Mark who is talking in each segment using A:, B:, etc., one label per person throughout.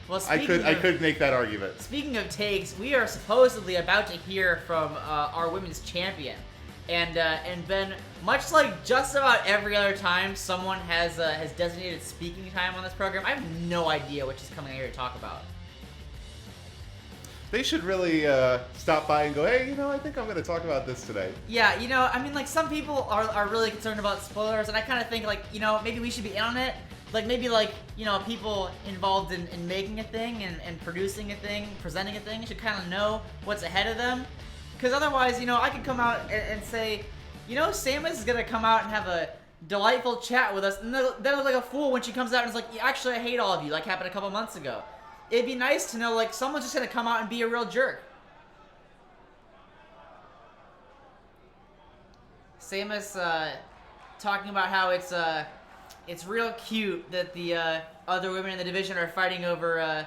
A: Well,
B: I could make that argument.
A: Speaking of takes, we are supposedly about to hear from our women's champion, and Ben, much like just about every other time someone has designated speaking time on this program, I have no idea what she's coming here to talk about.
B: They should really stop by and go, hey, I think I'm going to talk about this today.
A: Yeah, I mean, like, some people are really concerned about spoilers, and I kind of think, like, maybe we should be in on it. Like, maybe, like, people involved in making a thing and producing a thing, presenting a thing, should kind of know what's ahead of them. Because otherwise, I could come out and say, Samus is going to come out and have a delightful chat with us, and then look like a fool when she comes out and is like, yeah, actually, I hate all of you, like happened a couple months ago. It'd be nice to know, like, someone's just going to come out and be a real jerk. Samus talking about how it's real cute that the other women in the division are fighting over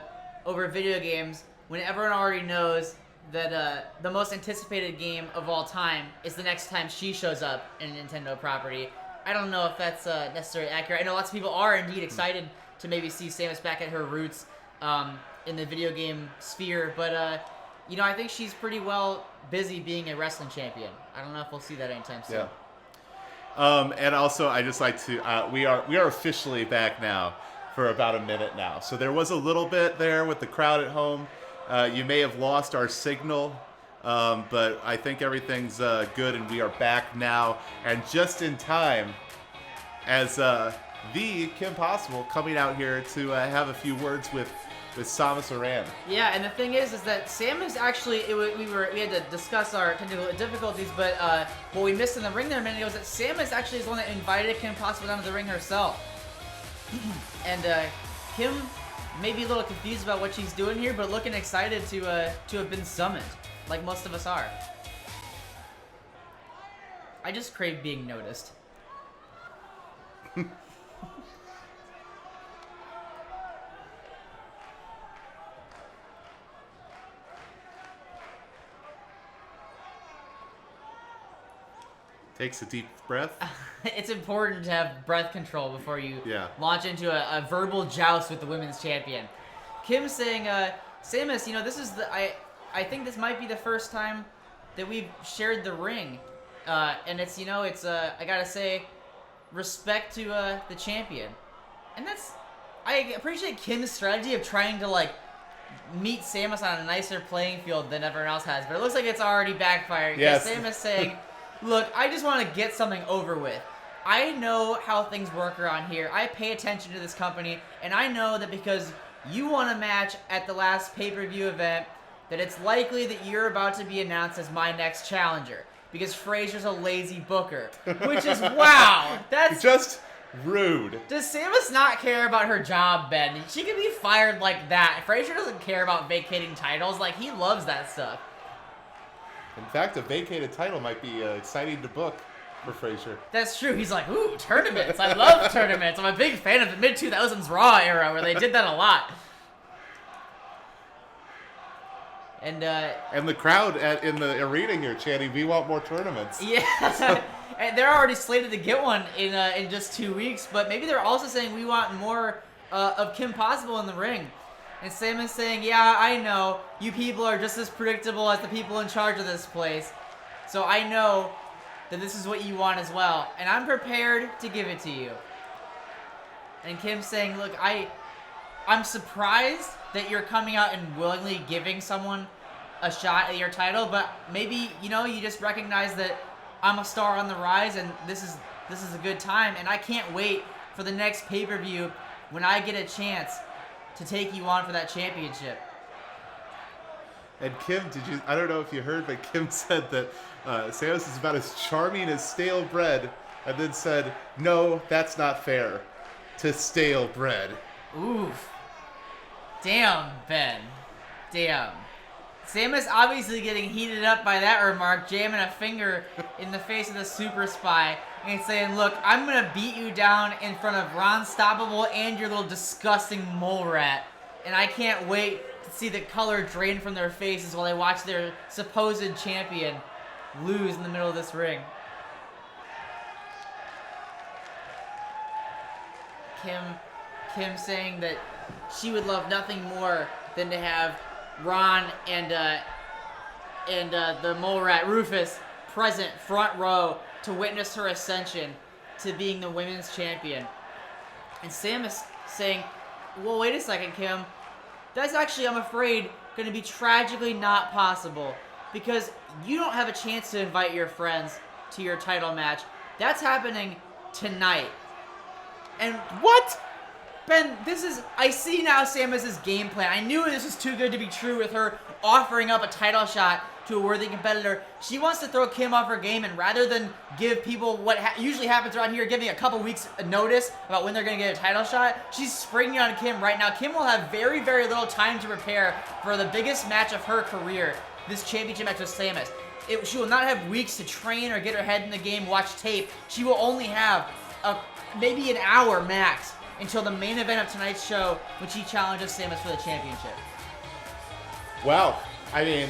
A: video games when everyone already knows that the most anticipated game of all time is the next time she shows up in a Nintendo property. I don't know if that's necessarily accurate. I know lots of people are indeed excited to maybe see Samus back at her roots in the video game sphere, but I think she's pretty well busy being a wrestling champion. I don't know if we'll see that anytime soon.
B: Yeah. And also, I just like to we are officially back now for about a minute now. So there was a little bit there with the crowd at home. You may have lost our signal, but I think everything's good, and we are back now, and just in time, as the Kim Possible coming out here to have a few words with Samus Aran.
A: Yeah, and the thing is that Samus actually, we had to discuss our technical difficulties, but what we missed in the ring there a minute ago was that Samus actually is the one that invited Kim Possible down to the ring herself. And Kim may be a little confused about what she's doing here, but looking excited to have been summoned, like most of us are. I just crave being noticed.
B: Takes a deep breath.
A: It's important to have breath control before you
B: launch
A: into a verbal joust with the women's champion. Kim saying, Samus, this is I think this might be the first time that we've shared the ring. And it's, I gotta say, respect to the champion. And I appreciate Kim's strategy of trying to, like, meet Samus on a nicer playing field than everyone else has. But it looks like it's already backfiring.
B: Yes.
A: Samus saying, look, I just want to get something over with. I know how things work around here. I pay attention to this company, and I know that because you won a match at the last pay-per-view event, that it's likely that you're about to be announced as my next challenger. Because Fraser's a lazy booker. Which is, wow, that's
B: just rude.
A: Does Samus not care about her job, Ben? She could be fired like that. Fraser doesn't care about vacating titles. Like, he loves that stuff.
B: In fact, a vacated title might be exciting to book for Fraser.
A: That's true. He's like, ooh, tournaments. I love tournaments. I'm a big fan of the mid-2000s Raw era where they did that a lot. And
B: the crowd in the arena here chanting, "We want more tournaments."
A: Yeah, and they're already slated to get one in just 2 weeks. But maybe they're also saying we want more of Kim Possible in the ring. And Samus saying, yeah, I know you people are just as predictable as the people in charge of this place. So I know that this is what you want as well, and I'm prepared to give it to you. And Kim saying, look, I'm surprised that you're coming out and willingly giving someone a shot at your title, but maybe, you just recognize that I'm a star on the rise, and this is a good time, and I can't wait for the next pay-per-view when I get a chance to take you on for that championship.
B: And Kim, I don't know if you heard, but Kim said that Samus is about as charming as stale bread, and then said, no, that's not fair to stale bread.
A: Oof. Damn, Ben. Damn. Samus obviously getting heated up by that remark, jamming a finger in the face of the super spy, and saying, look, I'm going to beat you down in front of Ron Stoppable and your little disgusting mole rat. And I can't wait to see the color drain from their faces while they watch their supposed champion lose in the middle of this ring. Kim saying that she would love nothing more than to have Ron and the mole rat Rufus present front row to witness her ascension to being the women's champion. And Samus saying, well, wait a second, Kim. That's actually, I'm afraid, going to be tragically not possible because you don't have a chance to invite your friends to your title match. That's happening tonight. And
B: what?
A: Ben, I see now Samus's game plan. I knew this was too good to be true with her offering up a title shot to a worthy competitor. She wants to throw Kim off her game, and rather than give people what usually happens around here, giving a couple weeks notice about when they're going to get a title shot, she's springing on Kim right now. Kim will have very, very little time to prepare for the biggest match of her career, this championship match with Samus. She will not have weeks to train or get her head in the game, watch tape. She will only have maybe an hour max until the main event of tonight's show when she challenges Samus for the championship.
B: Wow. I mean,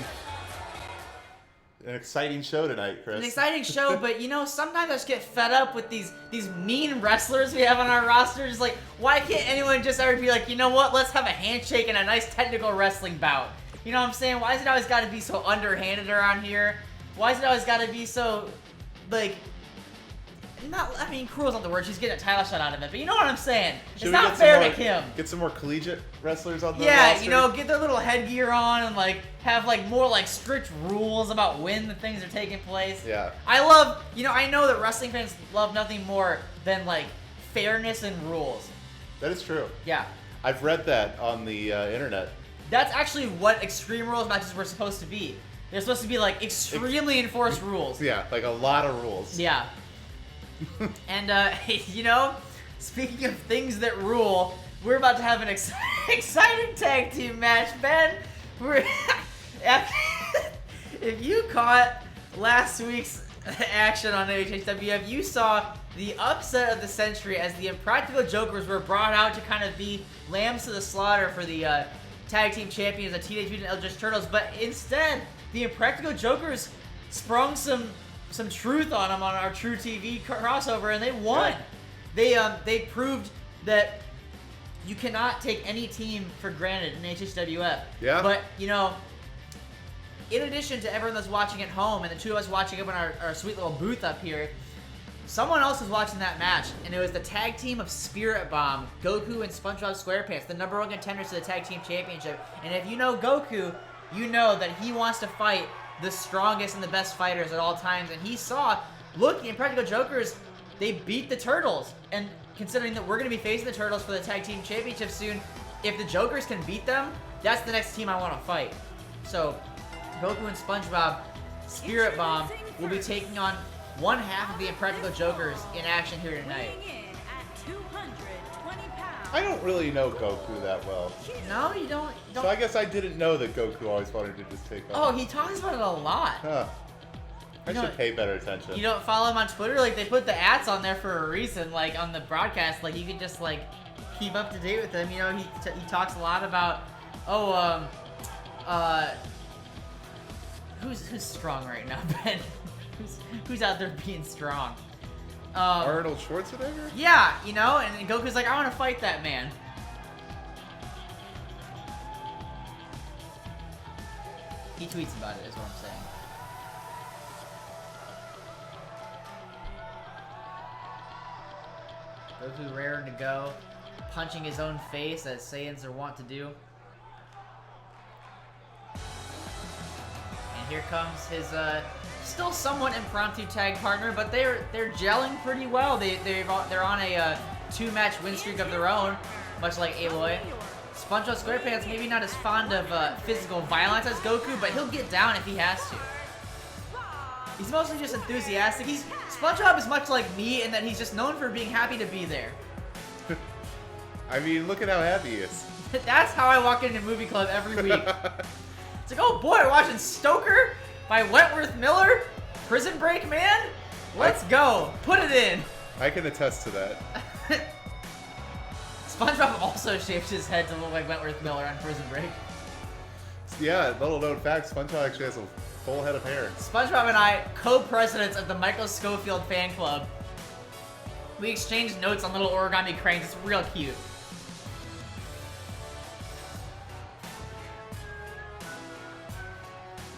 B: an exciting show tonight, Chris.
A: An exciting show, but sometimes I just get fed up with these mean wrestlers we have on our roster. Just like, why can't anyone just ever be like, you know what, let's have a handshake and a nice technical wrestling bout? You know what I'm saying? Why is it always got to be so underhanded around here? Why is it always got to be so, like, cruel is not the word. She's getting a title shot out of it, but you know what I'm saying? It's not fair to Kim.
B: Get some more collegiate wrestlers on the roster?
A: Yeah, get their little headgear on and, have, more, strict rules about when the things are taking place.
B: Yeah.
A: I love, I know that wrestling fans love nothing more than, fairness and rules.
B: That is true.
A: Yeah.
B: I've read that on the internet.
A: That's actually what Extreme Rules matches were supposed to be. They're supposed to be, extremely enforced rules.
B: Yeah, a lot of rules.
A: Yeah. And, speaking of things that rule, we're about to have an exciting tag team match, Ben. If you caught last week's action on AHHW F, you saw the upset of the century as the Impractical Jokers were brought out to kind of be lambs to the slaughter for the tag team champions, the Teenage Mutant Ninja Turtles, but instead, the Impractical Jokers sprung some truth on them on our True TV crossover, and they won. Yeah. They proved that you cannot take any team for granted in AHHWF.
B: Yeah.
A: But, in addition to everyone that's watching at home and the two of us watching up in our sweet little booth up here, someone else was watching that match, and it was the tag team of Spirit Bomb, Goku and SpongeBob SquarePants, the #1 contenders to the tag team championship. And if you know Goku, you know that he wants to fight the strongest and the best fighters at all times. And he saw, look, the Impractical Jokers, they beat the Turtles. And considering that we're going to be facing the Turtles for the tag team championship soon, if the Jokers can beat them, that's the next team I want to fight. So, Goku and SpongeBob, Spirit Bomb, will be taking on one half of the Impractical Jokers in action here tonight.
B: I don't really know Goku that well.
A: No, you don't.
B: So I guess I didn't know that Goku always wanted to just take on.
A: Oh, he talks about it a lot.
B: Huh. I should pay better attention.
A: You don't follow him on Twitter? They put the ads on there for a reason. On the broadcast, you can just, keep up to date with him. He talks a lot about, who's strong right now, Ben? Who's out there being strong?
B: Arnold Schwarzenegger?
A: Yeah, and Goku's like, I want to fight that man. He tweets about it, is what I'm saying. Goku raring to go, punching his own face as Saiyans are wont to do. And here comes his still somewhat impromptu tag partner, but they're gelling pretty well. They're on a 2-match win streak of their own, much like Aloy. SpongeBob SquarePants maybe not as fond of physical violence as Goku, but he'll get down if he has to. He's mostly just enthusiastic. SpongeBob is much like me in that he's just known for being happy to be there.
B: I mean, look at how happy he is.
A: That's how I walk into movie club every week. It's like, oh boy, we're watching Stoker by Wentworth Miller, Prison Break Man. Let's go. Put it in.
B: I can attest to that.
A: SpongeBob also shaved his head to look like Wentworth Miller on Prison Break.
B: Yeah, little known fact, SpongeBob actually has a full head of hair.
A: SpongeBob and I, co-presidents of the Michael Schofield fan club. We exchanged notes on little origami cranes. It's real cute.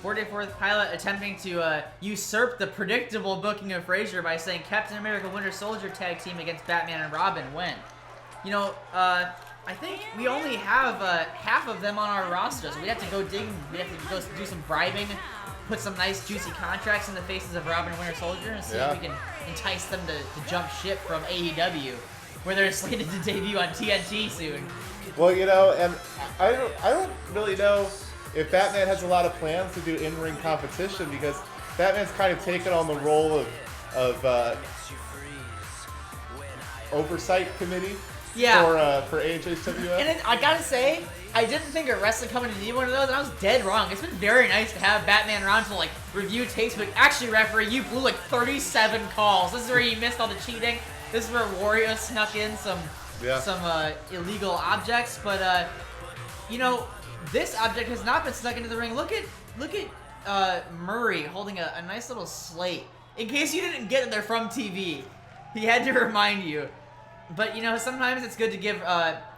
A: 44th pilot attempting to usurp the predictable booking of Frazier by saying Captain America Winter Soldier tag team against Batman and Robin when. You know, I think we only have half of them on our roster, so we'd have to go dig, we'd have to go do some bribing, put some nice juicy contracts in the faces of Robin and Winter Soldier and see if we can entice them to jump ship from AEW, where they're slated to debut on TNT soon.
B: Well, you know, and I don't really know if Batman has a lot of plans to do in-ring competition, because Batman's kind of taken on the role of oversight committee for AHHW F.
A: And I gotta say, I didn't think a wrestling company needed one of those, and I was dead wrong. It's been very nice to have Batman around to like review tapes, but actually, referee, you blew like 37 calls. This is where you missed all the cheating. This is where Wario snuck in some illegal objects, but you know, this object has not been snuck into the ring. Look at Murray holding a nice little slate. In case you didn't get it, they're from TV. He had to remind you. But, you know, sometimes it's good to give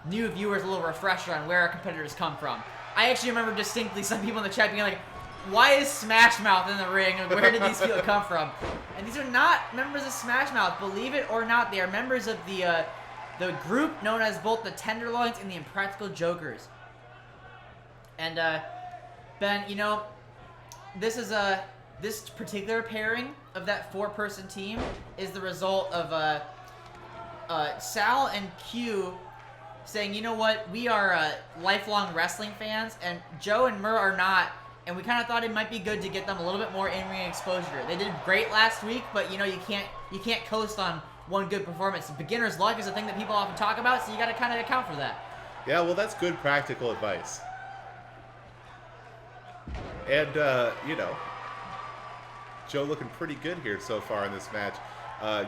A: new viewers a little refresher on where our competitors come from. I actually remember distinctly some people in the chat being like, why is Smash Mouth in the ring? Where did these people come from? And these are not members of Smash Mouth. Believe it or not, they are members of the group known as both the Tenderloins and the Impractical Jokers. And, Ben, you know, this particular pairing of that 4-person team is the result of, Sal and Q saying, you know what, we are lifelong wrestling fans, and Joe and Murr are not, and we kind of thought it might be good to get them a little bit more in-ring exposure. They did great last week, but you know, you can't coast on one good performance. Beginner's luck is a thing that people often talk about, so you got to kind of account for that.
B: Yeah, well, that's good practical advice. And you know, Joe looking pretty good here so far in this match.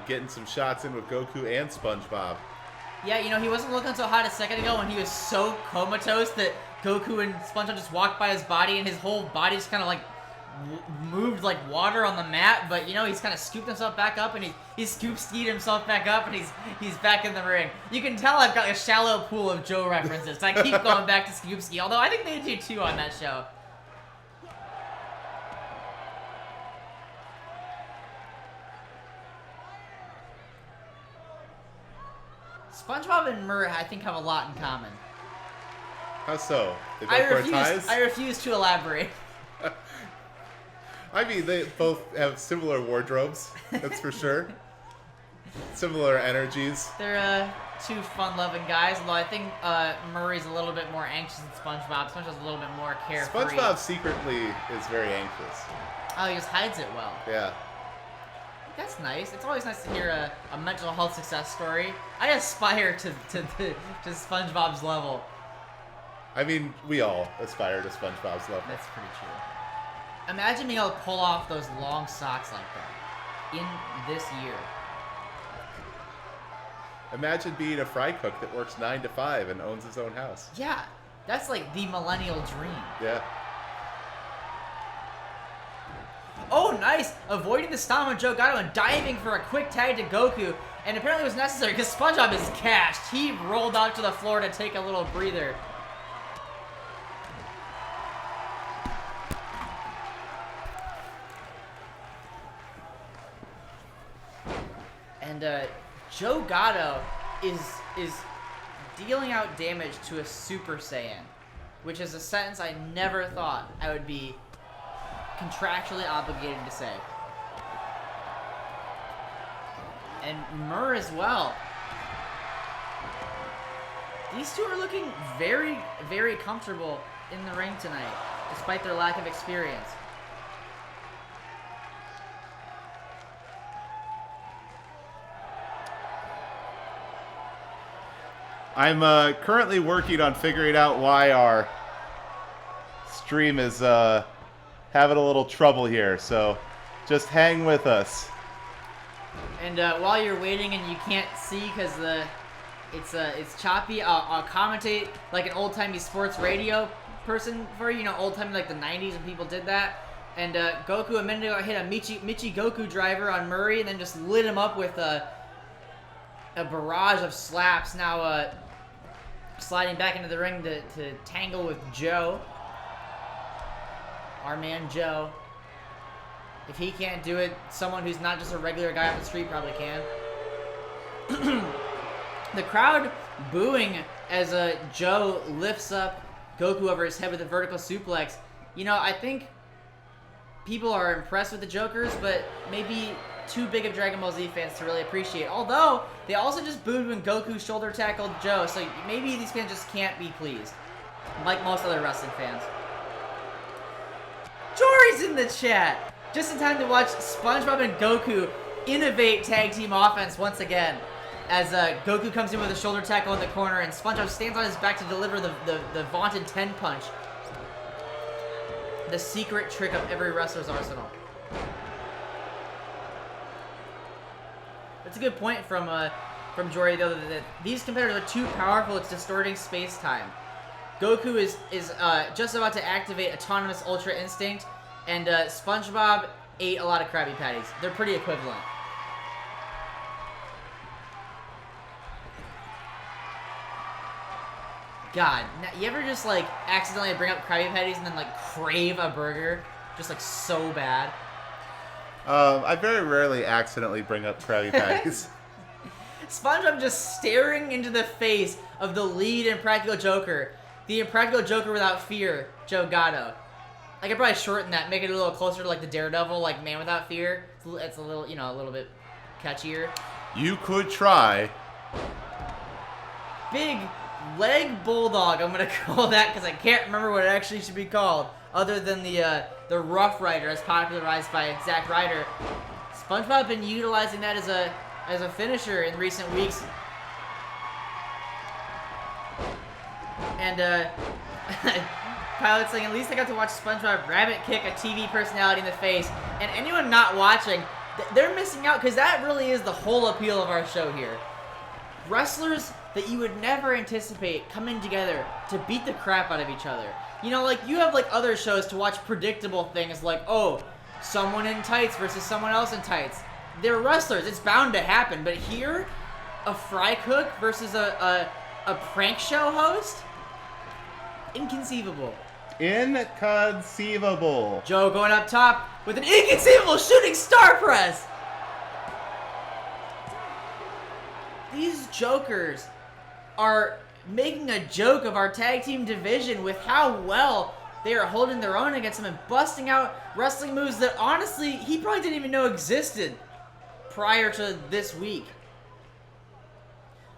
B: Getting some shots in with Goku and SpongeBob.
A: Yeah, you know, he wasn't looking so hot a second ago when he was so comatose that Goku and SpongeBob just walked by his body and his whole body just kind of like moved like water on the mat. But, you know, he's kind of scooped himself back up and he scoop-skied himself back up and he's back in the ring. You can tell I've got a shallow pool of Joe references. I keep going back to scoop-ski, although I think they do too on that show. SpongeBob and Murr, I think, have a lot in common.
B: How so? They both wear ties?
A: I refuse to elaborate.
B: I mean, they both have similar wardrobes, that's for sure. Similar energies.
A: They're two fun-loving guys, although I think Murray's a little bit more anxious than SpongeBob. SpongeBob's a little bit more carefree.
B: SpongeBob secretly is very anxious.
A: Oh, he just hides it well.
B: Yeah.
A: That's nice. It's always nice to hear a mental health success story. I aspire to SpongeBob's level.
B: I mean, we all aspire to SpongeBob's level.
A: That's pretty true. Imagine being able to pull off those long socks like that in this year.
B: Imagine being a fry cook that works 9 to 5 and owns his own house.
A: Yeah, that's like the millennial dream.
B: Yeah.
A: Oh, nice! Avoiding the stomp of Joe Gatto and diving for a quick tag to Goku. And apparently it was necessary because SpongeBob is cashed. He rolled out to the floor to take a little breather. And Joe Gatto is dealing out damage to a Super Saiyan, which is a sentence I never thought I would be contractually obligated to say. And Murr as well. These two are looking very, very comfortable in the ring tonight, despite their lack of experience.
B: I'm currently working on figuring out why our stream is having a little trouble here, so just hang with us.
A: And while you're waiting and you can't see because it's choppy, I'll commentate like an old-timey sports radio person for you, old-timey like the 90s when people did that. And Goku a minute ago hit a Michi Goku driver on Murray and then just lit him up with a barrage of slaps. Now sliding back into the ring to tangle with Joe. our man Joe. If he can't do it, someone who's not just a regular guy off the street probably can. The crowd booing as Joe lifts up Goku over his head with a vertical suplex. You know, I think people are impressed with the Jokers, but maybe too big of Dragon Ball Z fans to really appreciate. Although, they also just booed when Goku shoulder tackled Joe, so maybe these fans just can't be pleased. Like most other wrestling fans. Jory's in the chat! Just in time to watch SpongeBob and Goku innovate tag team offense once again. As Goku comes in with a shoulder tackle in the corner and SpongeBob stands on his back to deliver the vaunted 10 punch. The secret trick of every wrestler's arsenal. That's a good point from Jory, though, that these competitors are too powerful, it's distorting space-time. Goku is just about to activate Autonomous Ultra Instinct, and SpongeBob ate a lot of Krabby Patties. They're pretty equivalent. God, you ever just, like, accidentally bring up Krabby Patties and then, like, crave a burger? Just, like, so bad?
B: I very rarely accidentally bring up Krabby Patties.
A: SpongeBob just staring into the face of the lead Impractical Joker. The Impractical Joker without fear, Joe Gatto. I could probably shorten that, make it a little closer to, like, the Daredevil, like, Man Without Fear. It's a little, you know, a little bit catchier.
B: You could try.
A: Big leg bulldog, I'm gonna call that, because I can't remember what it actually should be called, other than the Rough Rider, as popularized by Zack Ryder. SpongeBob been utilizing that as a finisher in recent weeks, and Pilot saying, at least I got to watch SpongeBob rabbit kick a TV personality in the face. And anyone not watching, they're missing out, because that really is the whole appeal of our show here. Wrestlers that you would never anticipate coming together to beat the crap out of each other. You know, like, you have, like, other shows to watch predictable things like, oh, someone in tights versus someone else in tights. They're wrestlers. It's bound to happen. But here, a fry cook versus a prank show host? Inconceivable.
B: Inconceivable.
A: Joe going up top with an inconceivable shooting star press. These jokers are making a joke of our tag team division with how well they are holding their own against him and busting out wrestling moves that honestly he probably didn't even know existed prior to this week.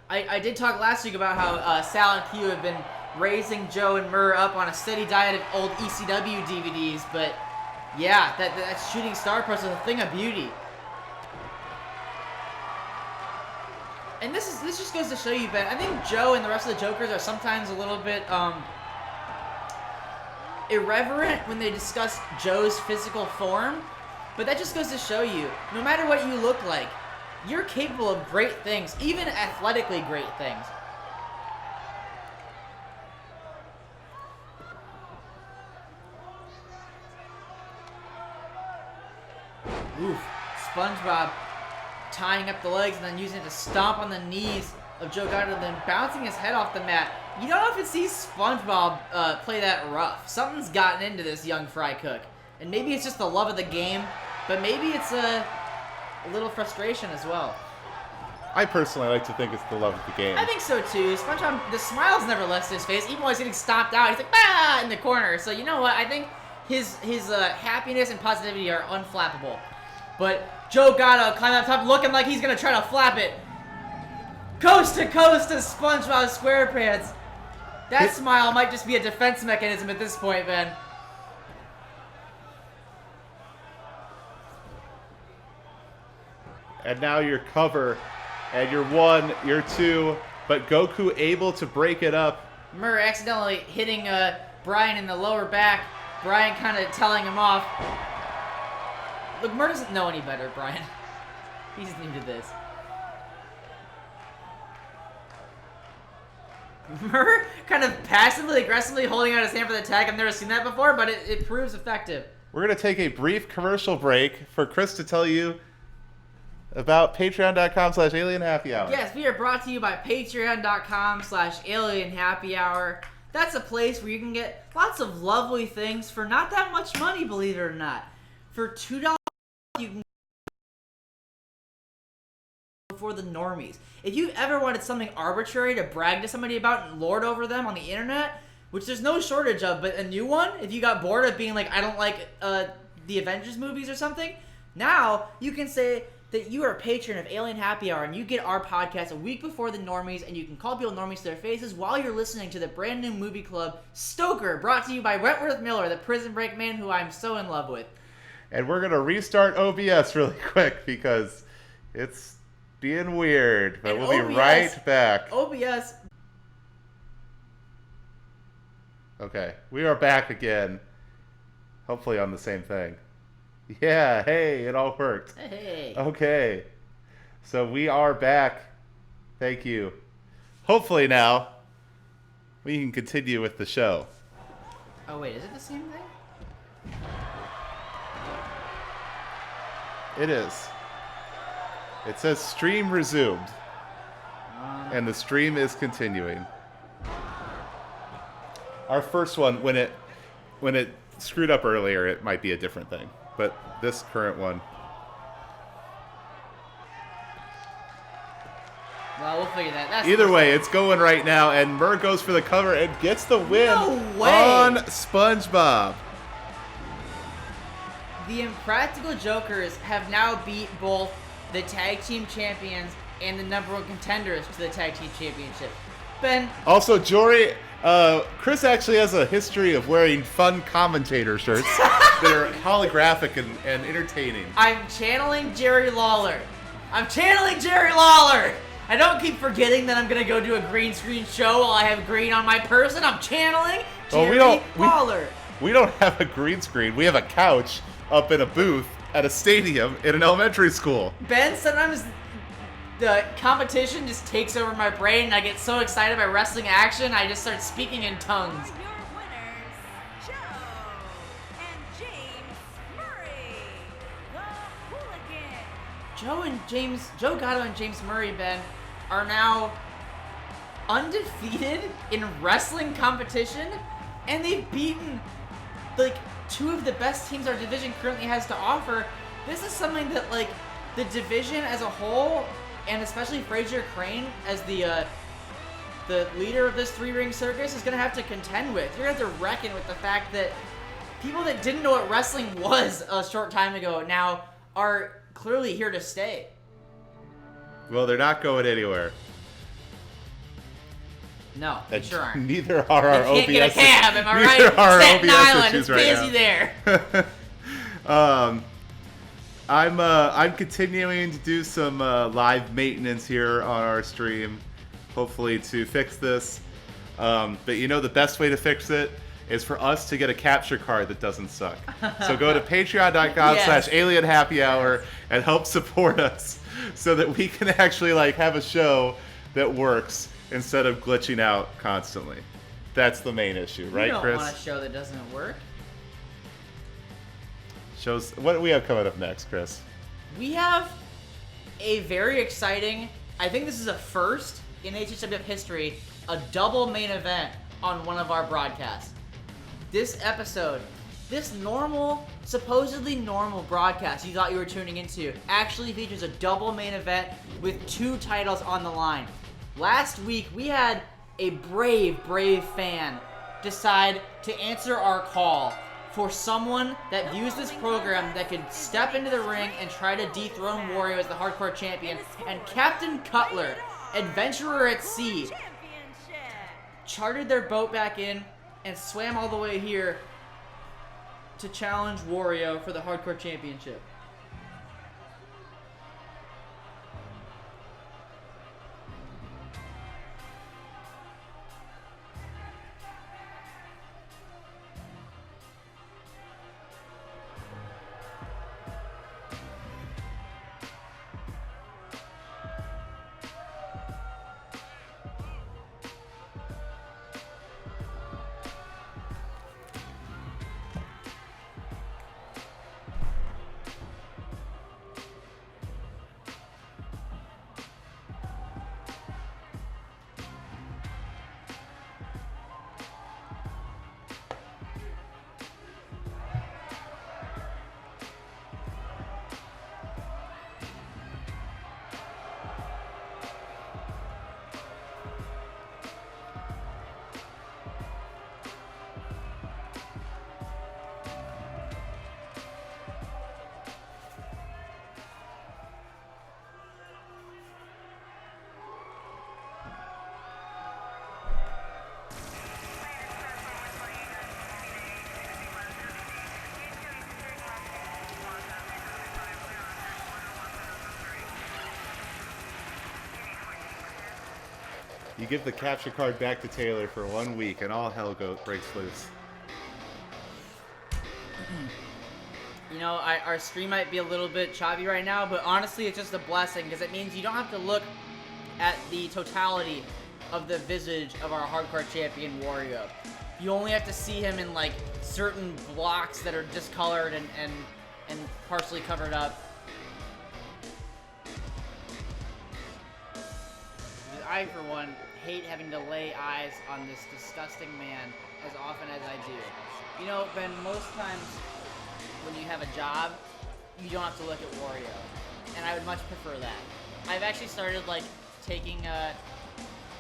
A: I did talk last week about how Sal and Q have been raising Joe and Murr up on a steady diet of old ECW DVDs, but yeah, that shooting star press is a thing of beauty. And this just goes to show you, Ben, I think Joe and the rest of the Jokers are sometimes a little bit irreverent when they discuss Joe's physical form, but that just goes to show you, no matter what you look like, you're capable of great things, even athletically great things. Oof, SpongeBob tying up the legs and then using it to stomp on the knees of Joe Gatto and then bouncing his head off the mat. You don't often see SpongeBob play that rough. Something's gotten into this young fry cook. And maybe it's just the love of the game, but maybe it's a little frustration as well.
B: I personally like to think it's the love of the game.
A: I think so too. SpongeBob, the smile's never left his face. Even while he's getting stomped out, he's like, ah, in the corner. So you know what? I think his happiness and positivity are unflappable. But Joe Gatto climbing up top looking like he's going to try to flap it. Coast to coast to SpongeBob SquarePants. That smile might just be a defense mechanism at this point, Ben.
B: And now your cover, and you're 1, you're 2, but Goku able to break it up.
A: Murr accidentally hitting Brian in the lower back. Brian kind of telling him off. Look, Murr doesn't know any better, Brian. He's new to this. Murr kind of passively, aggressively holding out his hand for the tag. I've never seen that before, but it proves effective.
B: We're going to take a brief commercial break for Chris to tell you about patreon.com/alienhappyhour.
A: Yes, we are brought to you by patreon.com/alienhappyhour. That's a place where you can get lots of lovely things for not that much money, believe it or not. For $2, you can for the normies. If you ever wanted something arbitrary to brag to somebody about and lord over them on the internet, which there's no shortage of, but a new one, if you got bored of being like, I don't like the Avengers movies or something, now you can say that you are a patron of Alien Happy Hour and you get our podcast a week before the normies, and you can call people normies to their faces while you're listening to the brand new movie club Stoker, brought to you by Wentworth Miller, the prison break man who I'm so in love with.
B: And we're going to restart OBS really quick because it's being weird, but we'll be right back.
A: OBS.
B: Okay, we are back again. Hopefully on the same thing. Yeah, hey, it all worked.
A: Hey.
B: Okay, so we are back. Thank you. Hopefully now we can continue with the show.
A: Oh wait, is it the same thing?
B: It is. It says stream resumed. And the stream is continuing. Our first one, when it screwed up earlier, it might be a different thing. But this current one.
A: Well, we'll figure that.
B: Either way, it's going right now, and Murr goes for the cover and gets the win on SpongeBob.
A: The Impractical Jokers have now beat both the Tag Team Champions and the #1 contenders to the Tag Team Championship. Ben.
B: Also, Jory, Chris actually has a history of wearing fun commentator shirts that are holographic and entertaining.
A: I'm channeling Jerry Lawler. I don't keep forgetting that I'm going to go do a green screen show while I have green on my person. I'm channeling Jerry Lawler.
B: We don't have a green screen. We have a couch up in a booth at a stadium in an elementary school.
A: Ben, sometimes the competition just takes over my brain and I get so excited by wrestling action, I just start speaking in tongues.
C: Your winners, Joe and James Murray, the Hooligan.
A: Joe Gatto and James Murray, Ben, are now undefeated in wrestling competition, and they've beaten like two of the best teams our division currently has to offer. This is something that like the division as a whole, and especially Frazier Crane as the leader of this three-ring circus, is going to have to contend with. You're going to have to reckon with the fact that people that didn't know what wrestling was a short time ago now are clearly here to stay.
B: Well, they're not going anywhere.
A: No, they sure aren't.
B: Neither are our OBS.
A: You can't get a cab, am I right? Staten Island, it's busy there.
B: I'm continuing to do some live maintenance here on our stream, hopefully to fix this. But you know the best way to fix it is for us to get a capture card that doesn't suck. So go to patreon.com/alienhappyhour and help support us so that we can actually like have a show that works instead of glitching out constantly. That's the main issue, right, Chris?
A: You don't want a show that doesn't work.
B: Shows. What do we have coming up next, Chris?
A: We have a very exciting, I think this is a first in AHHW F history, a double main event on one of our broadcasts. This episode, this supposedly normal broadcast you thought you were tuning into, actually features a double main event with two titles on the line. Last week, we had a brave fan decide to answer our call for someone that views this program that could step into the ring and try to dethrone Wario as the hardcore champion. And Captain Cutler, adventurer at sea, chartered their boat back in and swam all the way here to challenge Wario for the hardcore championship.
B: You give the capture card back to Taylor for 1 week, and all hell breaks loose.
A: You know, our stream might be a little bit choppy right now, but honestly, it's just a blessing because it means you don't have to look at the totality of the visage of our hardcore champion Wario. You only have to see him in like certain blocks that are discolored and partially covered up. I, for one, hate having to lay eyes on this disgusting man as often as I do. You know, Ben, most times when you have a job, you don't have to look at Wario, and I would much prefer that. I've actually started like taking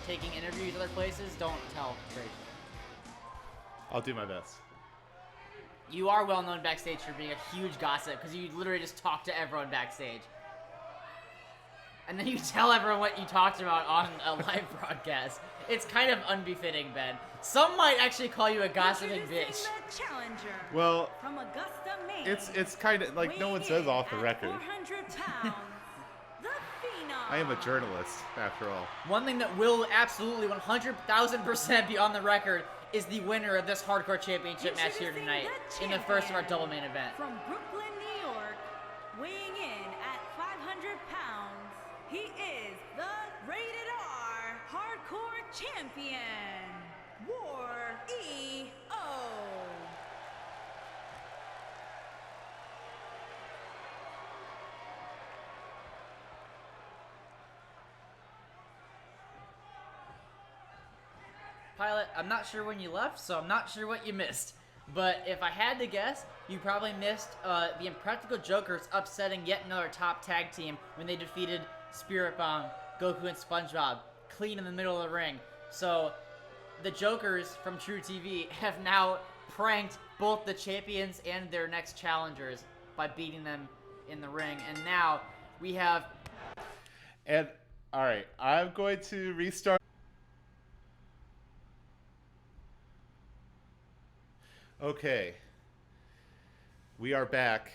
A: interviews other places. Don't tell Tracy.
B: I'll do my best.
A: You are well known backstage for being a huge gossip because you literally just talk to everyone backstage. And then you tell everyone what you talked about on a live broadcast. It's kind of unbefitting, Ben. Some might actually call you a gossiping bitch.
C: The challenger
B: Well,
C: from Augusta, Maine.
B: it's kind of like no one says off the record.
C: 400 pounds, the Phenom.
B: I am a journalist, after all.
A: One thing that will absolutely 100,000% be on the record is the winner of this hardcore championship match here
C: Introducing
A: tonight
C: the
A: in the first of our
C: champion
A: double main event.
C: From Brooklyn, New York, weighing in at 500 pounds, he is the Rated R Hardcore Champion, Wario.
A: Pilot, I'm not sure when you left, so I'm not sure what you missed. But if I had to guess, you probably missed the Impractical Jokers upsetting yet another top tag team when they defeated Spirit Bomb, Goku, and SpongeBob clean in the middle of the ring. So the Jokers from True TV have now pranked both the champions and their next challengers by beating them in the ring. And now we have...
B: And, alright, I'm going to restart. Okay, we are back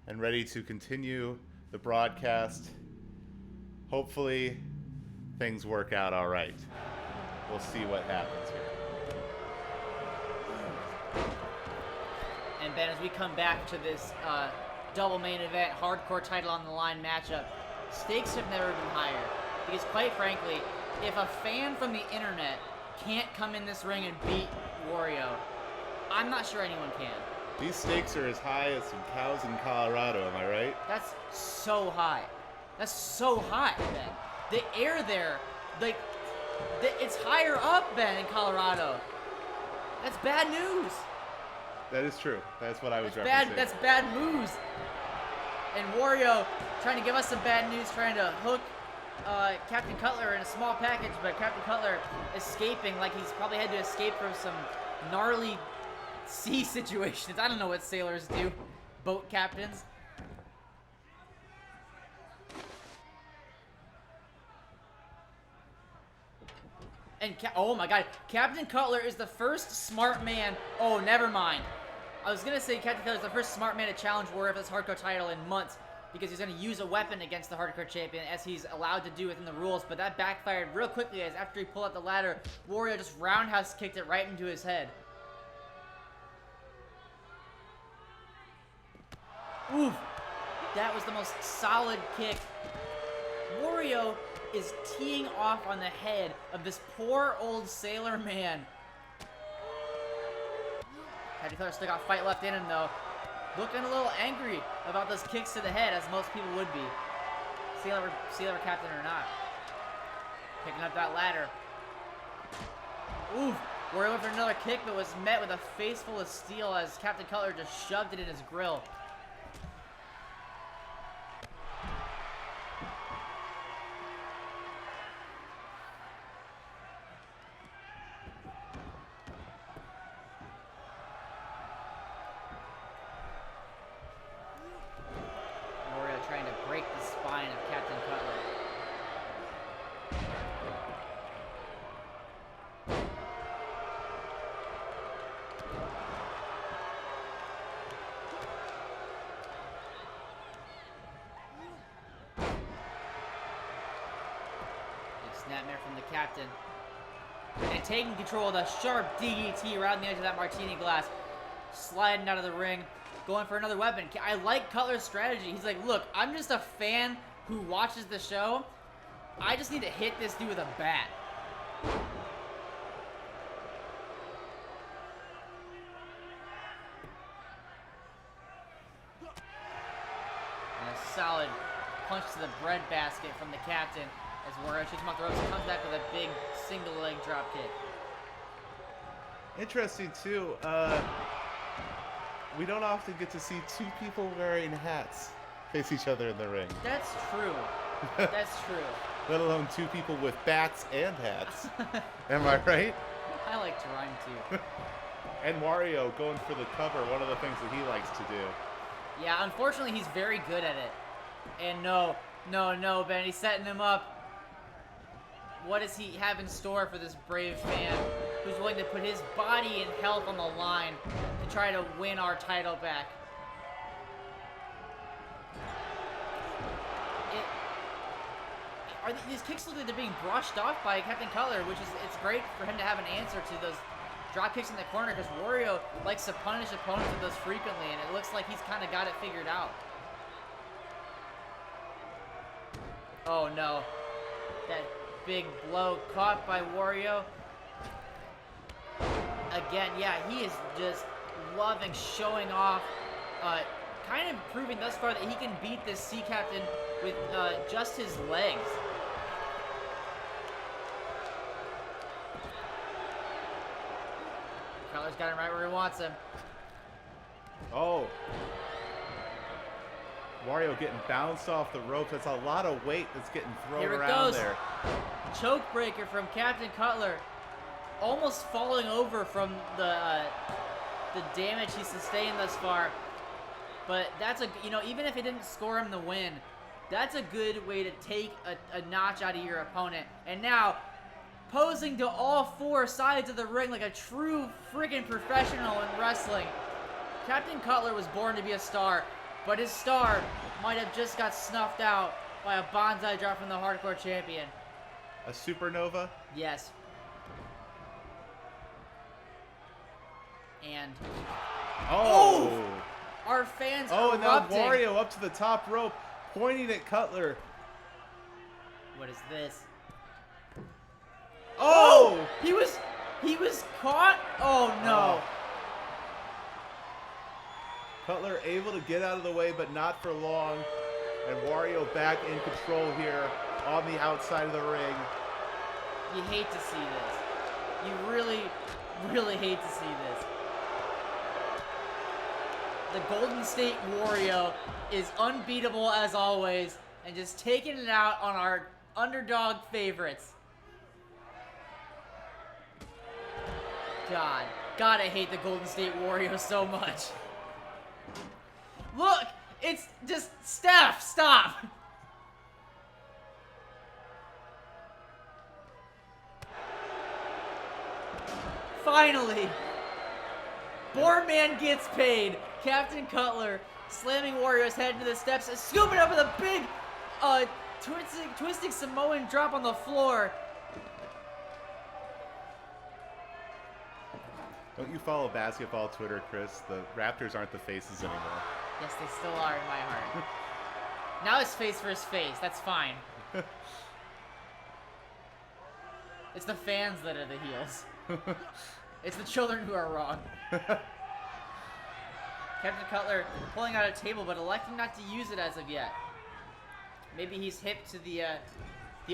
B: and ready to continue the broadcast. Hopefully, things work out all right. We'll see what happens here.
A: And Ben, as we come back to this double main event, hardcore title on the line matchup, stakes have never been higher. Because quite frankly, if a fan from the internet can't come in this ring and beat Wario, I'm not sure anyone can.
B: These stakes are as high as some cows in Colorado, am I right?
A: That's so high. That's so high, Ben. The air there, like, it's higher up, Ben, in Colorado. That's bad news.
B: That is true. That's what I was referencing.
A: That's bad news. And Wario trying to give us some bad news, trying to hook Captain Cutler in a small package, but Captain Cutler escaping like he's probably had to escape from some gnarly sea situations. I don't know what sailors do, boat captains. And oh my god, Captain Cutler is the first smart man. Oh, never mind. I was gonna say Captain Cutler is the first smart man to challenge Wario for this hardcore title in months, because he's going to use a weapon against the hardcore champion as he's allowed to do within the rules, but that backfired real quickly as after he pulled out the ladder, Wario just roundhouse kicked it right into his head. Oof. That was the most solid kick. Wario is teeing off on the head of this poor old sailor man. Captain Cutler still got fight left in him though. Looking a little angry about those kicks to the head, as most people would be. Sailor captain or not. Picking up that ladder. Oof. Wario went for another kick, but was met with a face full of steel as Captain Cutler just shoved it in his grill. Trying to break the spine of Captain Cutler. nightmare from the captain. And taking control of the sharp DDT around the edge of that martini glass. Sliding out of the ring. Going for another weapon. I like Cutler's strategy. He's like, look, I'm just a fan who watches the show. I just need to hit this dude with a bat. And a solid punch to the bread basket from the captain as Wario shoots him off the ropes and comes back with a big single leg drop kick.
B: Interesting too. We don't often get to see two people wearing hats face each other in the ring.
A: That's true. That's true.
B: Let alone two people with bats and hats. Am I right?
A: I like to rhyme too.
B: And Wario going for the cover, one of the things that he likes to do.
A: Yeah, unfortunately, he's very good at it. And no, Ben, he's setting him up. What does he have in store for this brave fan who's willing to put his body and health on the line to try to win our title back? These kicks look like they're being brushed off by Captain Cutler, which is, it's great for him to have an answer to those drop kicks in the corner because Wario likes to punish opponents with those frequently, and it looks like he's kind of got it figured out. Oh no. That big blow caught by Wario. Again, yeah, he is just loving showing off, kind of proving thus far that he can beat this Sea Captain with just his legs. Cutler's got him right where he wants him.
B: Oh. Wario getting bounced off the ropes. That's a lot of weight that's getting thrown
A: Here it
B: around
A: goes.
B: there.
A: Choke breaker from Captain Cutler. Almost falling over from the damage he sustained thus far. But that's even if it didn't score him the win, that's a good way to take a notch out of your opponent. And now, posing to all four sides of the ring like a true friggin' professional in wrestling, Captain Cutler was born to be a star, but his star might have just got snuffed out by a bonsai drop from the hardcore champion.
B: A supernova?
A: Yes. And...
B: Oh!
A: Our fans
B: Oh, and now
A: erupting.
B: Wario up to the top rope, pointing at Cutler.
A: What is this?
B: Oh!
A: He was caught? Oh no.
B: Cutler able to get out of the way, but not for long. And Wario back in control here on the outside of the ring.
A: You hate to see this. You really, really hate to see this. The Golden State Wario is unbeatable as always and just taking it out on our underdog favorites. God, I hate the Golden State Wario so much. Look, it's just Steph, stop. Finally, Boardman gets paid. Captain Cutler slamming Wario's head into the steps and scooping up with a big twisting Samoan drop on the floor.
B: Don't you follow basketball Twitter, Chris? The Raptors aren't the faces anymore.
A: Yes, they still are in my heart. Now it's face versus face. That's fine. It's the fans that are the heels. It's the children who are wrong. Captain Cutler pulling out a table, but electing not to use it as of yet. Maybe he's hip to the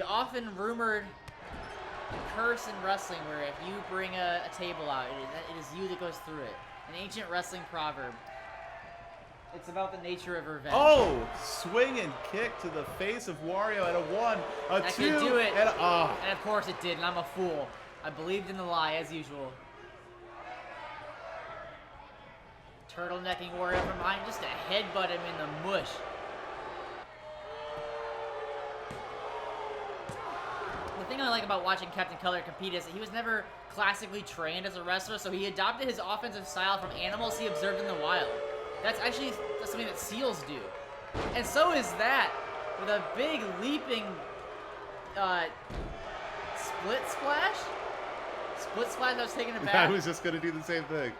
A: often rumored curse in wrestling, where if you bring a table out, it is you that goes through it. An ancient wrestling proverb. It's about the nature of revenge.
B: Oh, swing and kick to the face of Wario at a 1, a
A: That
B: 2,
A: could do it.
B: and a...
A: And of course it did, and I'm a fool. I believed in the lie, as usual. Turtlenecking Wario from behind, just to headbutt him in the mush. The thing I like about watching Captain Cutler compete is that he was never classically trained as a wrestler, so he adopted his offensive style from animals he observed in the wild. That's actually something that seals do. And so is that, with a big leaping Split splash? Split splash, I was taking it back.
B: I was just going to do the same thing.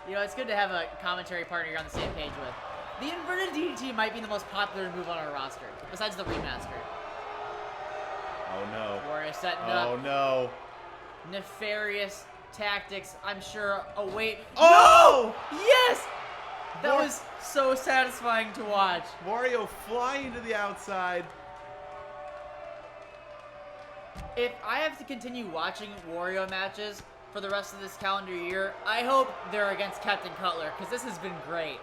A: You know, it's good to have a commentary partner you're on the same page with. The inverted DDT might be the most popular move on our roster, besides the remaster.
B: Oh, no.
A: Wario setting up.
B: Oh, no.
A: Nefarious tactics, I'm sure, await.
B: Oh!
A: No! Yes! That was so satisfying to watch.
B: Wario flying to the outside.
A: If I have to continue watching Wario matches for the rest of this calendar year, I hope they're against Captain Cutler, because this has been great.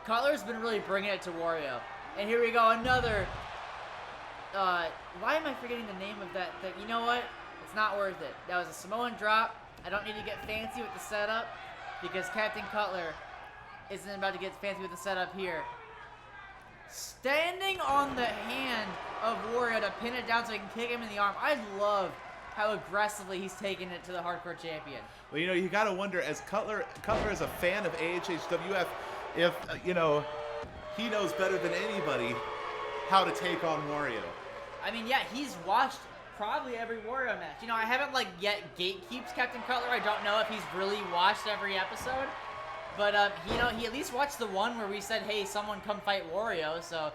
A: Cutler's been really bringing it to Wario. And here we go, another... why am I forgetting the name of that thing? You know what? It's not worth it. That was a Samoan drop. I don't need to get fancy with the setup, because Captain Cutler isn't about to get fancy with the setup here. Standing on the hand of Wario to pin it down so he can kick him in the arm. I love how aggressively he's taking it to the hardcore champion.
B: Well, you know, you got to wonder, as Cutler is a fan of AHHW F, if, you know, he knows better than anybody how to take on Wario.
A: I mean, yeah, he's watched probably every Wario match. You know, I haven't, like, yet gatekeeps Captain Cutler. I don't know if he's really watched every episode. But, you know, he at least watched the one where we said, hey, someone come fight Wario, so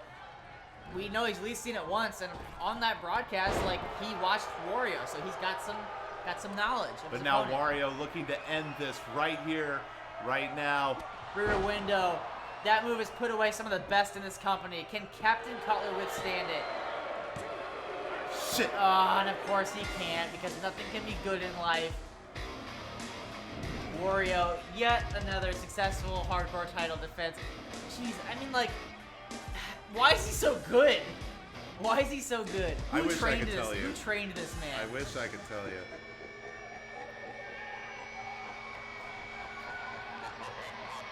A: we know he's at least seen it once, and on that broadcast, like, he watched Wario, so he's got some knowledge of
B: But
A: his
B: now
A: opponent.
B: Wario looking to end this right here, right now.
A: Rear window. That move has put away some of the best in this company. Can Captain Cutler withstand it?
B: Shit.
A: Oh, and of course he can't, because nothing can be good in life. Wario, yet another successful hardcore title defense. Jeez, I mean, like, why is he so good? Why is he so good?
B: I wish I could tell you.
A: Who trained this man?
B: I wish I could tell you.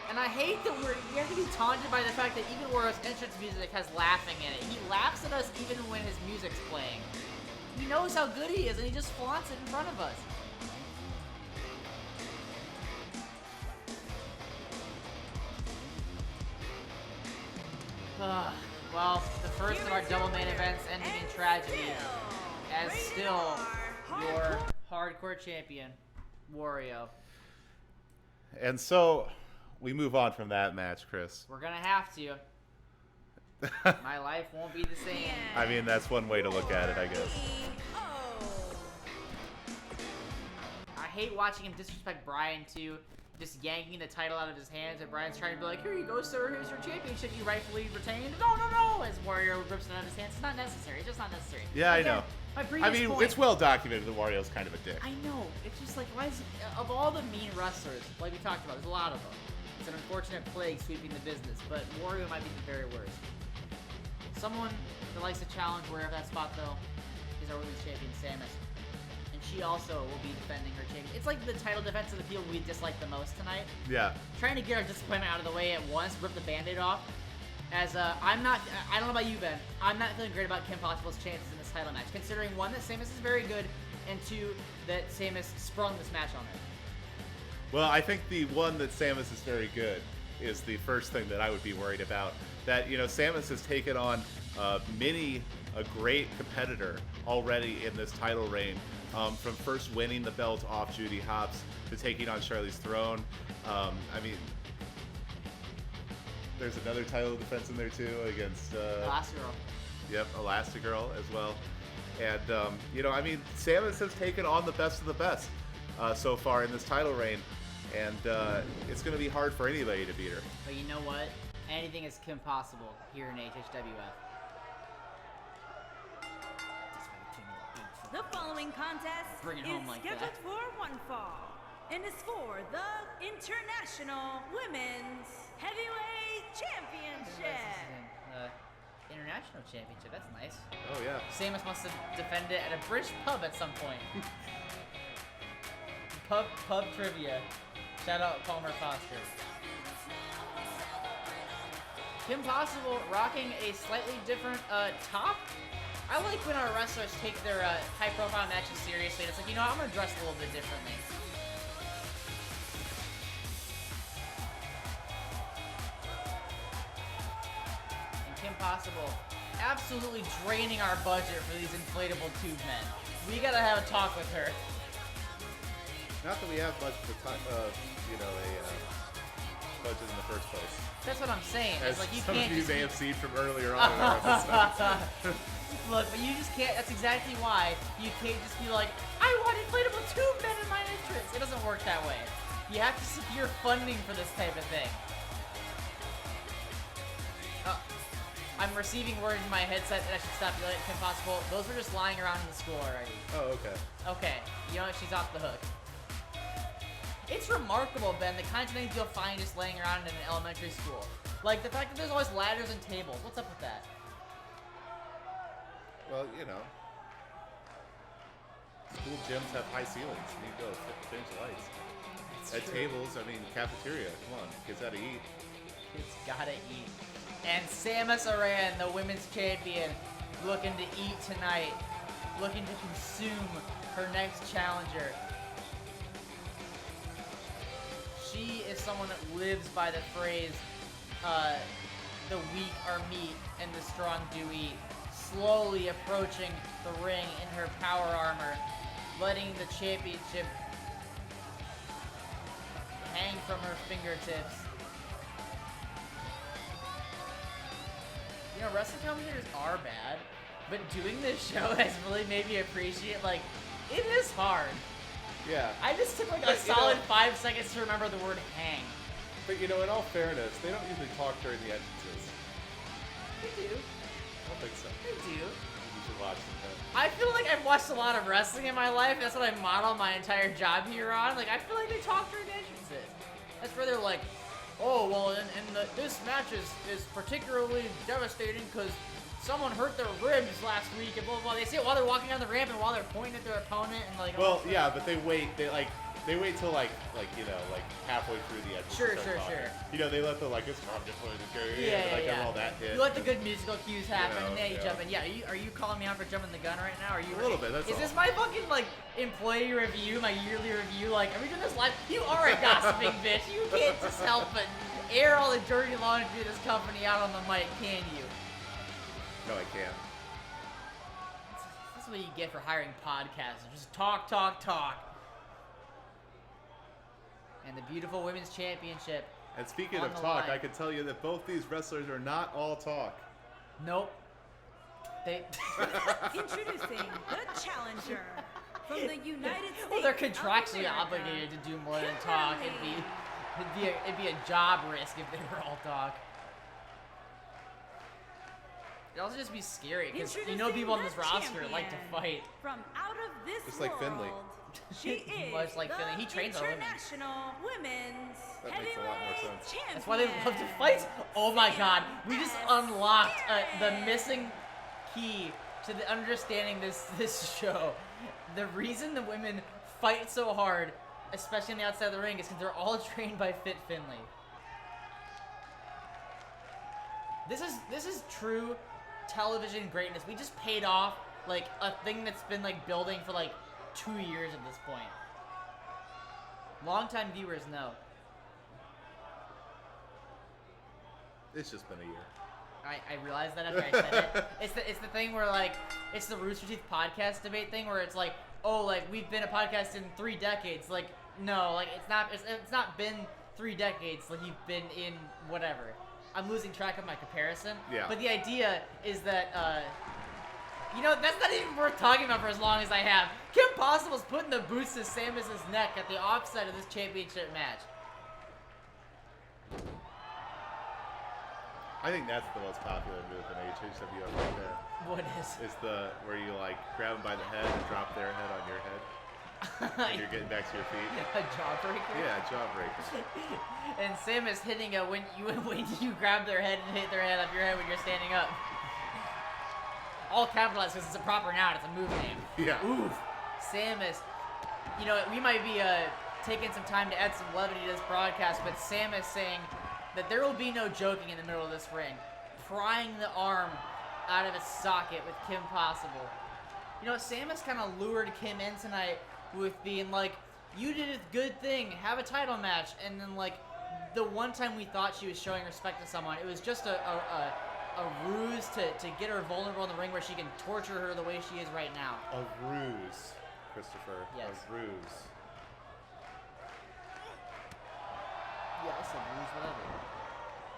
A: And I hate that we have to be taunted by the fact that even Wario's entrance music has laughing in it. He laughs at us even when his music's playing. He knows how good he is, and he just flaunts it in front of us. Well, the first of our double main events ending in tragedy, as still your hardcore champion, Wario.
B: And so, we move on from that match, Chris.
A: We're gonna have to. My life won't be the same.
B: I mean, that's one way to look at it, I guess.
A: I hate watching him disrespect Brian too, just yanking the title out of his hands, and Brian's trying to be like, here you go, sir, here's your championship you rightfully retained. No, no, no! As Wario rips it out of his hands. It's not necessary. It's just not necessary.
B: Yeah, I
A: Again,
B: know.
A: My previous
B: I mean,
A: point,
B: it's well documented that Wario's kind of a dick.
A: I know. It's just like, why is he, of all the mean wrestlers, like we talked about, there's a lot of them. It's an unfortunate plague sweeping the business, but Wario might be the very worst. Someone that likes to challenge Wario for that spot, though, is our women's champion, Samus. And she also will be defending her champion. It's like the title defense of the people we dislike the most tonight.
B: Yeah.
A: Trying to get our disappointment out of the way at once, rip the Band-Aid off. As, I don't know about you, Ben, I'm not feeling great about Kim Possible's chances in this title match, considering, one, that Samus is very good, and two, that Samus sprung this match on her.
B: Well, I think the one that Samus is very good is the first thing that I would be worried about. That, you know, Samus has taken on a great competitor already in this title reign. From first winning the belt off Judy Hopps to taking on Charlize Theron. I mean, there's another title defense in there too against
A: Elastigirl.
B: Yep, Elastigirl as well. And you know, I mean, Samus has taken on the best of the best so far in this title reign, and it's going to be hard for anybody to beat her.
A: But you know what? Anything is Kim Possible here in AHWF.
C: The following contest
A: Bring it
C: is
A: home like
C: scheduled
A: that.
C: for one fall and is for the International Women's Heavyweight Championship.
A: International championship. That's nice.
B: Oh yeah.
A: Samus must have defended it at a British pub at some point. pub trivia. Shout out Palmer Foster. Kim Possible rocking a slightly different top. I like when our wrestlers take their high-profile matches seriously. It's like, you know, I'm gonna dress a little bit differently. And Kim Possible absolutely draining our budget for these inflatable tube men. We gotta have a talk with her.
B: Not that we have much of a budget in the first place.
A: That's what I'm saying.
B: As
A: It's like you
B: some
A: can't
B: of you
A: just
B: may have seen from earlier on in our episode.
A: Look, but you just can't. That's exactly why you can't just be like, I want inflatable tube men in my entrance. It doesn't work that way. You have to secure funding for this type of thing. I'm receiving word in my headset that I should stop yelling at Kim Possible. Those were just lying around in the school already.
B: Oh, okay.
A: Okay, you know what? She's off the hook. It's remarkable, Ben, the kinds of things you'll find just laying around in an elementary school. Like the fact that there's always ladders and tables. What's up with that?
B: Well, you know, school gyms have high ceilings. You go change the lights. At tables, I mean, cafeteria. Come on, kids gotta eat.
A: Kids gotta eat. And Samus Aran, the women's champion, looking to eat tonight, looking to consume her next challenger. She is someone that lives by the phrase, the weak are meat and the strong do eat. Slowly approaching the ring in her power armor, letting the championship hang from her fingertips. You know, wrestling commentators are bad, but doing this show has really made me appreciate, like, it is hard.
B: Yeah.
A: I just took like a
B: But,
A: solid 5 seconds to remember the word hang.
B: But you know, in all fairness, they don't usually talk during the entrances.
A: They do.
B: I don't think so.
A: They do.
B: You should watch them.
A: I feel like I've watched a lot of wrestling in my life. That's what I model my entire job here on. Like, I feel like they talk during the entrances. That's where they're like, oh, well, this match is particularly devastating because someone hurt their ribs last week and blah, blah, blah. They say it while they're walking down the ramp and while they're pointing at their opponent and like.
B: Well, yeah, but they wait. They wait till like halfway through the episode.
A: Sure.
B: You know, they let the it's time to play the game.
A: Yeah.
B: All that hit.
A: You let the good musical cues happen, and then you
B: yeah.
A: jump in. Yeah, are you calling me out for jumping the gun right now? Are you?
B: A little bit. That's
A: Is
B: all.
A: this my fucking employee review, my yearly review? Like, are we doing this live? You are a gossiping bitch. You can't just help but air all the dirty laundry of this company out on the mic, can you?
B: No, I can't.
A: That's what you get for hiring podcasters. Just talk. And the beautiful women's championship.
B: And speaking
A: On
B: of
A: the
B: talk,
A: line.
B: I can tell you that both these wrestlers are not all talk.
A: Nope. They.
C: Introducing the challenger from the United States.
A: Well, they're contractually
C: of America.
A: obligated to do more than talk. It'd be a job risk if they were all talk. It'd also just be scary because you know people on this roster like to fight.
C: From out of this
B: Just like Finley.
C: world, she is
A: Much like Finley. He trains our women.
C: International Women's
B: That makes a lot more
C: Heavyweight
B: sense.
C: Champion.
A: That's why they love to fight. Oh my god, we just unlocked the missing key to the understanding this show. The reason the women fight so hard, especially on the outside of the ring, is because they're all trained by Fit Finley. This is true television greatness. We just paid off like a thing that's been building for 2 years at this point. Longtime viewers know.
B: It's just been a year.
A: I realized that after I said it. It's the thing where it's the Rooster Teeth podcast debate thing where it's we've been a podcast in 3 decades. No, it's not been 3 decades. You've been in whatever. I'm losing track of my comparison.
B: Yeah.
A: But the idea is that that's not even worth talking about for as long as I have. Kim Possible's putting the boots to Samus's neck at the offset of this championship match.
B: I think that's the most popular move in AHHW F right there.
A: What is?
B: Is where you grab them by the head and drop their head on your head. And you're getting back to your feet.
A: A jawbreaker?
B: Yeah, jawbreaker.
A: And Samus hitting when you grab their head and hit their head off your head when you're standing up. All capitalized because it's a proper noun. It's a move name.
B: Yeah.
A: Oof. Samus. We might be taking some time to add some levity to this broadcast, but Samus saying that there will be no joking in the middle of this ring. Prying the arm out of its socket with Kim Possible. Samus kind of lured Kim in tonight with being you did a good thing, have a title match, and then the one time we thought she was showing respect to someone, it was just a a ruse to get her vulnerable in the ring where she can torture her the way she is right now.
B: A ruse, Christopher.
A: Yes.
B: A ruse.
A: Yeah, I said ruse, whatever.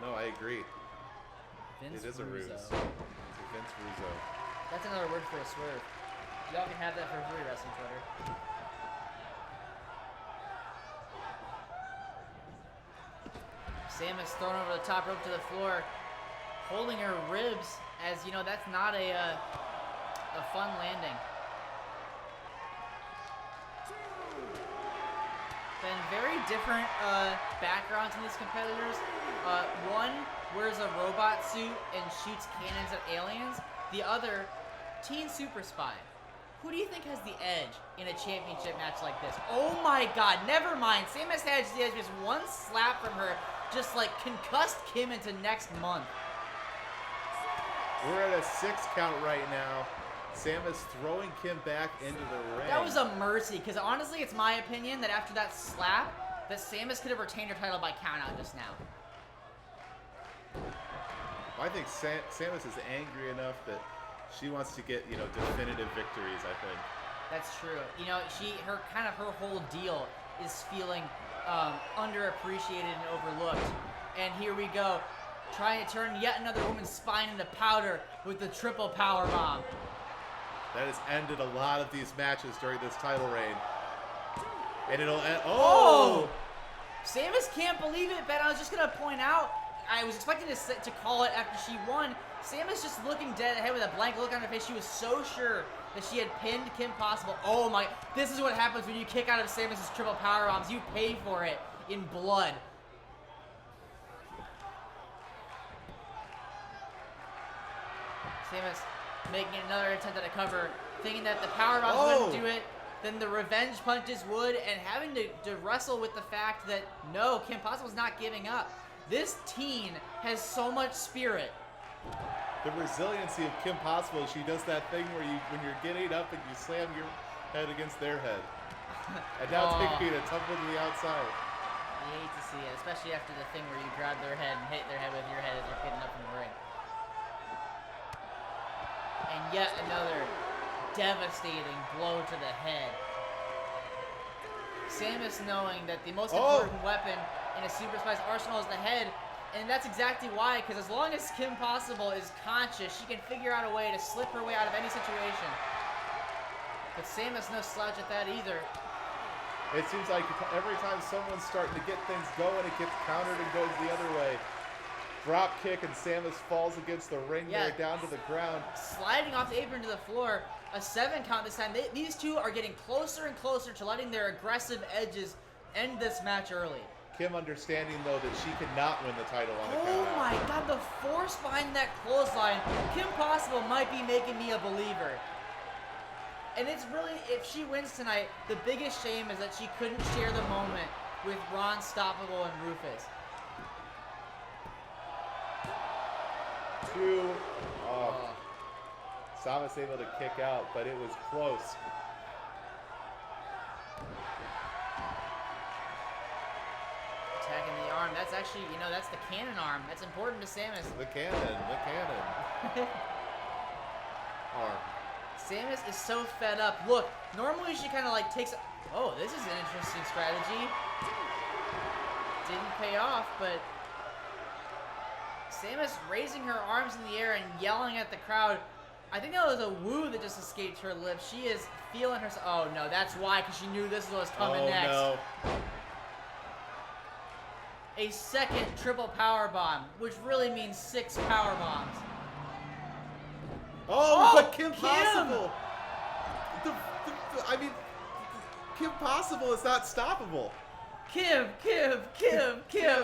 B: No, I agree.
A: Vince
B: It is a ruse.
A: Russo.
B: It's a Vince Russo.
A: That's another word for a swerve. Y'all can have that for free, wrestling Twitter. Samus thrown over the top rope to the floor, holding her ribs as, you know, that's not a fun landing. Been very different backgrounds in these competitors. One wears a robot suit and shoots cannons at aliens. The other, Teen Super Spy. Who do you think has the edge in a championship match like this? Oh my god, never mind. Samus has the edge, just one slap from her, just like concussed Kim into next month.
B: We're at a 6 count right now. Samus throwing Kim back into the ring.
A: That was a mercy, because honestly, it's my opinion that after that slap, that Samus could have retained her title by countout just now.
B: I think Samus is angry enough that she wants to get, you know, definitive victories, I think.
A: That's true. You know, her whole deal is feeling underappreciated and overlooked. And here we go, trying to turn yet another woman's spine into powder with the triple power bomb.
B: That has ended a lot of these matches during this title reign. And it'll end.
A: Oh! Samus can't believe it, but I was just going to point out, I was expecting to call it after she won. Samus just looking dead ahead with a blank look on her face. She was so sure that she had pinned Kim Possible. Oh my, this is what happens when you kick out of Samus's triple power bombs. You pay for it in blood. Samus making another attempt at a cover, thinking that the power bombs wouldn't do it, then the revenge punches would, and having to wrestle with the fact that no, Kim Possible's not giving up. This teen has so much spirit.
B: The resiliency of Kim Possible, she does that thing where when you're getting up and you slam your head against their head. And now taking a tumble to the outside.
A: You hate to see it, especially after the thing where you grab their head and hit their head with your head as they're getting up in the ring. And yet another devastating blow to the head. Samus knowing that the most important weapon in a Super Spy's arsenal is the head, and that's exactly why, because as long as Kim Possible is conscious, she can figure out a way to slip her way out of any situation. But Samus no slouch at that either.
B: It seems like every time someone's starting to get things going, it gets countered and goes the other way. Drop kick and Samus falls against the ring there, down to the ground.
A: Sliding off the apron to the floor, a 7 count this time. These two are getting closer and closer to letting their aggressive edges end this match early.
B: Kim understanding, though, that she cannot win the title on a
A: Oh
B: countout.
A: my god, the force behind that clothesline. Kim Possible might be making me a believer. And it's really, if she wins tonight, the biggest shame is that she couldn't share the moment with Ron Stoppable and Rufus.
B: 2. Samus able to kick out, but it was close.
A: Attacking the arm. That's actually, you know, that's the cannon arm. That's important to Samus.
B: The cannon. Arm.
A: Samus is so fed up. Look, normally she kind of like takes... Oh, this is an interesting strategy. Didn't pay off, but... Samus raising her arms in the air and yelling at the crowd. I think that was a woo that just escaped her lips. She is feeling herself. Oh no, that's why, because she knew this was coming next.
B: No.
A: A second triple power bomb, which really means 6 power bombs.
B: But Kim Possible. I mean, Kim Possible is not stoppable.
A: Kim.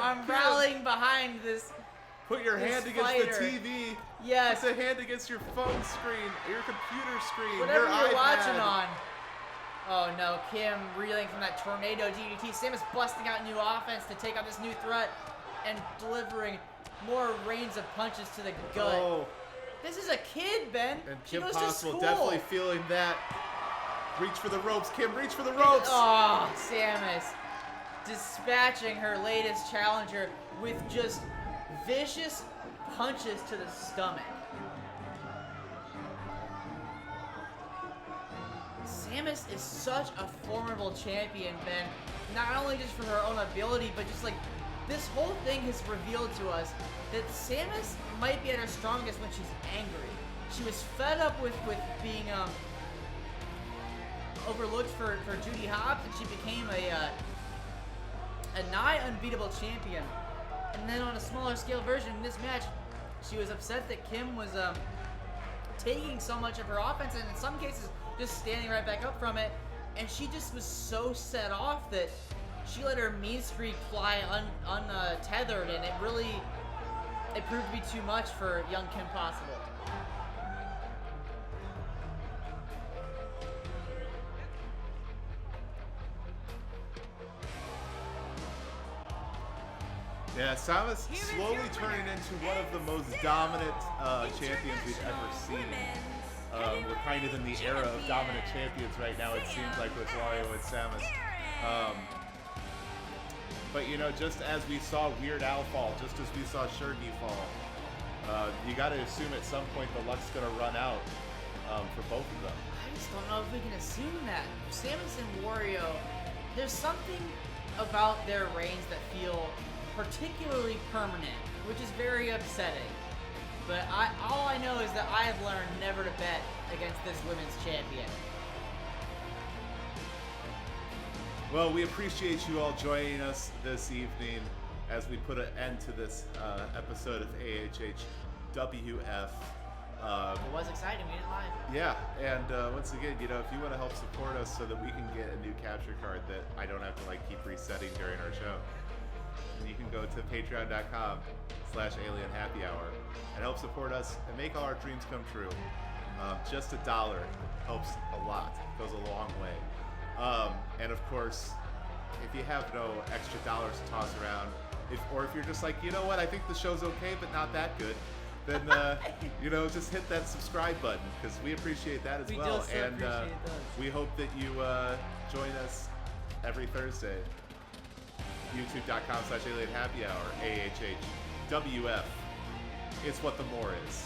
A: I'm rallying behind this.
B: Put your hand against
A: fighter.
B: the TV.
A: Yes.
B: Put the hand against your phone screen, your computer screen,
A: Whatever
B: your
A: you're
B: iPad.
A: watching on. Oh no, Kim reeling from that tornado DDT. Samus busting out new offense to take on this new threat and delivering more rains of punches to the gut.
B: Oh.
A: This is a kid, Ben.
B: And
A: She
B: Kim
A: goes to
B: Possible
A: school.
B: definitely feeling that. Reach for the ropes, Kim. Reach for the ropes.
A: Oh, Samus dispatching her latest challenger with just vicious punches to the stomach. Samus is such a formidable champion, man. Not only just for her own ability, but just like this whole thing has revealed to us that Samus might be at her strongest when she's angry. She was fed up with being overlooked for Judy Hopps, and she became a nigh unbeatable champion. And then on a smaller scale version in this match, she was upset that Kim was taking so much of her offense, and in some cases just standing right back up from it. And she just was so set off that she let her mean streak fly untethered, and it proved to be too much for young Kim Possible.
B: Yeah, Samus slowly turning into one of the most dominant champions we've ever seen. We're kind of in the era of dominant champions right now, it seems like, with Wario and Samus. But, you know, just as we saw Weird Al fall, just as we saw Shirky fall, you got to assume at some point the luck's going to run out for both of them.
A: I just don't know if we can assume that. Samus and Wario, there's something about their reigns that feel particularly permanent, which is very upsetting. But all I know is that I have learned never to bet against this women's champion.
B: Well, we appreciate you all joining us this evening as we put an end to this episode of AHHW F.
A: It was exciting, we didn't lie.
B: Yeah, and once again, you know, if you want to help support us so that we can get a new capture card that I don't have to like keep resetting during our show, then you can go to patreon.com/alienhappyhour and help support us and make all our dreams come true. Just $1 helps a lot, goes a long way. And of course, if you have no extra dollars to toss around, or if you're just like, you know what, I think the show's okay, but not that good, then you know, just hit that subscribe button, because we appreciate that as well. And we hope that you join us every Thursday. YouTube.com/alienhappyhour, AHHWF. It's what the more is.